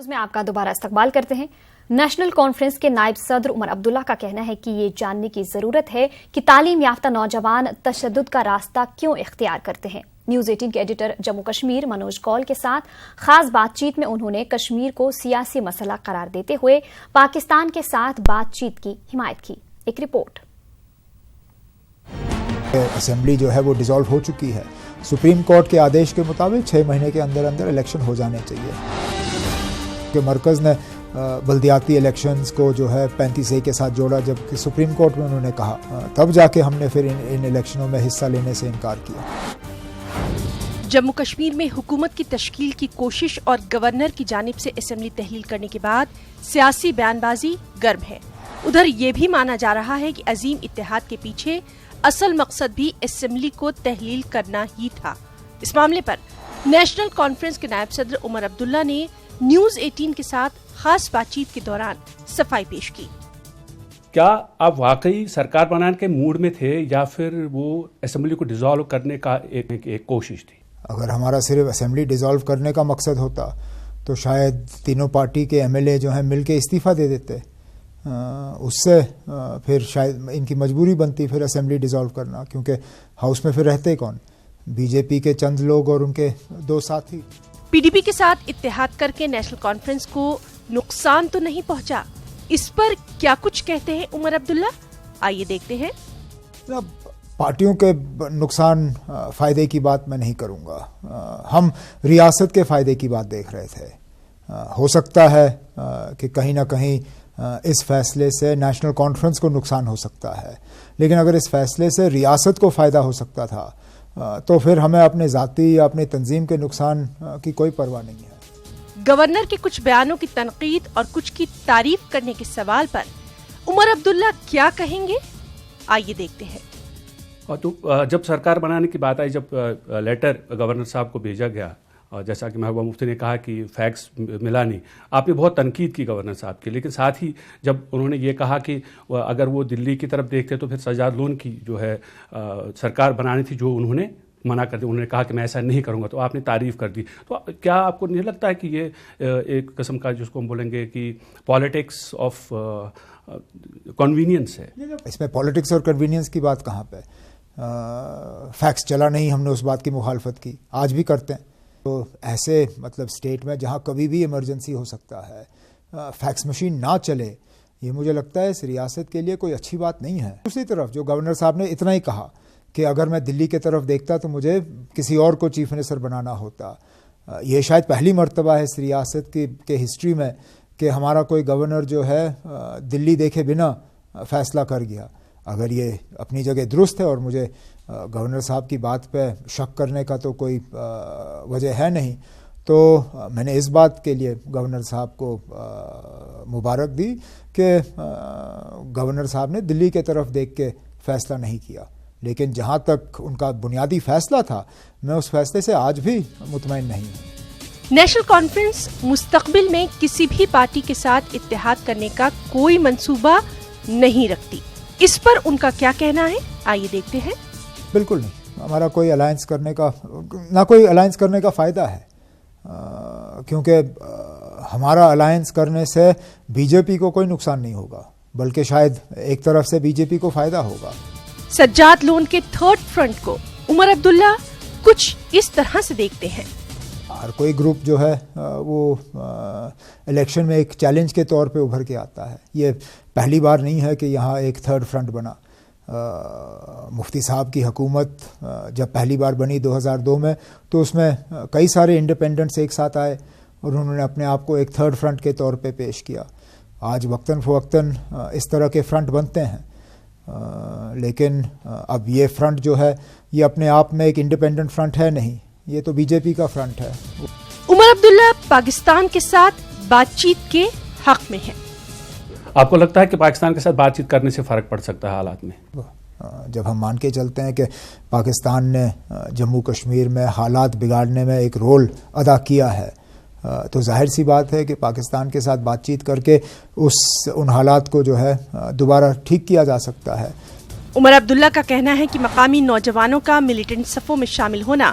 News میں آپ کا دوبارہ استقبال کرتے ہیں۔ نیشنل کانفرنس کے نائب صدر عمر عبداللہ کا کہنا ہے کہ یہ جاننے کی ضرورت ہے کہ تعلیم یافتہ نوجوان تشدد کا راستہ کیوں اختیار کرتے ہیں۔ نیوز 18 کے ایڈیٹر جموں کشمیر منوج کول کے ساتھ خاص بات چیت میں انہوں نے کشمیر کو سیاسی مسئلہ قرار دیتے ہوئے پاکستان کے ساتھ بات چیت کی حمایت کی۔ ایک رپورٹ۔ اسمبلی جو ہے وہ ڈیزالو ہو چکی ہے۔ سپریم کورٹ کے آدیش کے مطابق 6 مہینے کے اندر اندر الیکشن ہو جانے چاہیے کہ مرکز نے بلدیاتی الیکشنز کو جو ہے 35A کے ساتھ جوڑا، جبکہ سپریم کورٹ میں انہوں نے کہا، تب جا کے ہم نے پھر ان الیکشنوں میں حصہ لینے سے انکار کیا۔ جموں کشمیر میں حکومت کی تشکیل کی کوشش اور گورنر کی جانب سے اسمبلی تحلیل کرنے کے بعد سیاسی بیان بازی گرم ہے۔ ادھر یہ بھی مانا جا رہا ہے کہ عظیم اتحاد کے پیچھے اصل مقصد بھی اسمبلی کو تحلیل کرنا ہی تھا۔ اس معاملے پر نیشنل کانفرنس کے نائب صدر عمر عبداللہ نے نیوز 18 کے ساتھ خاص بات چیت کے دوران صفائی پیش کی۔ کیا آپ واقعی سرکار بنانے کے موڈ میں تھے یا پھر وہ اسمبلی کو ڈیزالو کرنے کا ایک کوشش تھی؟ اگر ہمارا صرف اسمبلی ڈیزالو کرنے کا مقصد ہوتا تو شاید تینوں پارٹی کے MLA جو ہیں مل کے استعفیٰ دے دیتے، اس سے پھر شاید ان کی مجبوری بنتی پھر اسمبلی ڈیزالو کرنا، کیونکہ ہاؤس میں پھر رہتے کون؟ BJP کے چند لوگ اور ان کے 2 ساتھی۔ PDP کے ساتھ اتحاد کر کے نیشنل کانفرنس کو نقصان تو نہیں پہنچا، اس پر کیا کچھ کہتے ہیں عمر عبداللہ؟ آئیے دیکھتے ہیں۔ پارٹیوں کے نقصان فائدے کی بات میں نہیں کروں گا، ہم ریاست کے فائدے کی بات دیکھ رہے تھے۔ ہو سکتا ہے کہ کہیں نہ کہیں اس فیصلے سے نیشنل کانفرنس کو نقصان ہو سکتا ہے، لیکن اگر اس فیصلے سے ریاست کو فائدہ ہو سکتا تھا تو پھر ہمیں اپنے ذاتی یا اپنی تنظیم کے نقصان کی کوئی پرواہ نہیں ہے۔ گورنر کے کچھ بیانوں کی تنقید اور کچھ کی تعریف کرنے کے سوال پر عمر عبداللہ کیا کہیں گے؟ آئیے دیکھتے ہیں۔ تو جب سرکار بنانے کی بات آئی، جب لیٹر گورنر صاحب کو بھیجا گیا، جیسا کہ محبوبہ مفتی نے کہا کہ فیکس ملا نہیں، آپ نے بہت تنقید کی گورنر صاحب کی، لیکن ساتھ ہی جب انہوں نے یہ کہا کہ اگر وہ دلی کی طرف دیکھتے تو پھر سجاد لون کی جو ہے سرکار بنانی تھی، جو انہوں نے منع کر دی، انہوں نے کہا کہ میں ایسا نہیں کروں گا، تو آپ نے تعریف کر دی۔ تو کیا آپ کو نہیں لگتا ہے کہ یہ ایک قسم کا جس کو ہم بولیں گے کہ پالیٹکس آف کنوینئنس ہے؟ اس میں پالیٹکس اور کنوینئنس کی بات کہاں پہ؟ فیکس چلا نہیں، ہم نے اس بات کی مخالفت کی، آج بھی کرتے ہیں۔ تو ایسے مطلب اسٹیٹ میں جہاں کبھی بھی ایمرجنسی ہو سکتا ہے، فیکس مشین نہ چلے، یہ مجھے لگتا ہے اس ریاست کے لیے کوئی اچھی بات نہیں ہے۔ دوسری طرف جو گورنر صاحب نے اتنا ہی کہا کہ اگر میں دلی کی طرف دیکھتا تو مجھے کسی اور کو چیف منسٹر بنانا ہوتا، یہ شاید پہلی مرتبہ ہے اس ریاست کے ہسٹری میں کہ ہمارا کوئی گورنر جو ہے دلی دیکھے بنا فیصلہ کر گیا۔ اگر یہ اپنی جگہ درست ہے اور مجھے گورنر صاحب کی بات پہ شک کرنے کا تو کوئی وجہ ہے نہیں، تو میں نے اس بات کے لیے گورنر صاحب کو مبارک دی کہ گورنر صاحب نے دلی کی طرف دیکھ کے فیصلہ نہیں کیا، لیکن جہاں تک ان کا بنیادی فیصلہ تھا میں اس فیصلے سے آج بھی مطمئن نہیں ہوں۔ نیشنل کانفرنس مستقبل میں کسی بھی پارٹی کے ساتھ اتحاد کرنے کا کوئی منصوبہ نہیں رکھتی، اس پر ان کا کیا کہنا ہے؟ آئیے دیکھتے ہیں۔ بالکل نہیں، ہمارا کوئی الائنس کرنے کا نہ کوئی الائنس کرنے کا فائدہ ہے، کیونکہ ہمارا الائنس کرنے سے BJP کو کوئی نقصان نہیں ہوگا، بلکہ شاید ایک طرف سے BJP کو فائدہ ہوگا۔ سجاد لون کے تھرڈ فرنٹ کو عمر عبداللہ کچھ اس طرح سے دیکھتے ہیں۔ ہر کوئی گروپ جو ہے وہ الیکشن میں ایک چیلنج کے طور پہ ابھر کے آتا ہے، یہ پہلی بار نہیں ہے کہ یہاں ایک تھرڈ فرنٹ بنا۔ مفتی صاحب کی حکومت جب پہلی بار بنی 2002 میں تو اس میں کئی سارے انڈیپینڈنٹس ایک ساتھ آئے اور انہوں نے اپنے آپ کو ایک تھرڈ فرنٹ کے طور پہ پیش کیا۔ آج وقتاً فوقتاً اس طرح کے فرنٹ بنتے ہیں، لیکن اب یہ فرنٹ جو ہے یہ اپنے آپ میں ایک انڈیپینڈنٹ فرنٹ ہے نہیں، یہ تو BJP کا فرنٹ ہے۔ عمر عبداللہ پاکستان کے ساتھ بات چیت کے حق میں ہے۔ آپ کو لگتا ہے کہ پاکستان کے ساتھ بات چیت کرنے سے فرق پڑ سکتا ہے حالات میں؟ جب ہم مان کے چلتے ہیں کہ پاکستان نے جموں کشمیر میں حالات بگاڑنے میں ایک رول ادا کیا ہے، تو ظاہر سی بات ہے کہ پاکستان کے ساتھ بات چیت کر کے ان حالات کو جو ہے دوبارہ ٹھیک کیا جا سکتا ہے۔ عمر عبداللہ کا کہنا ہے کہ مقامی نوجوانوں کا ملیٹنٹ صفوں میں شامل ہونا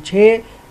6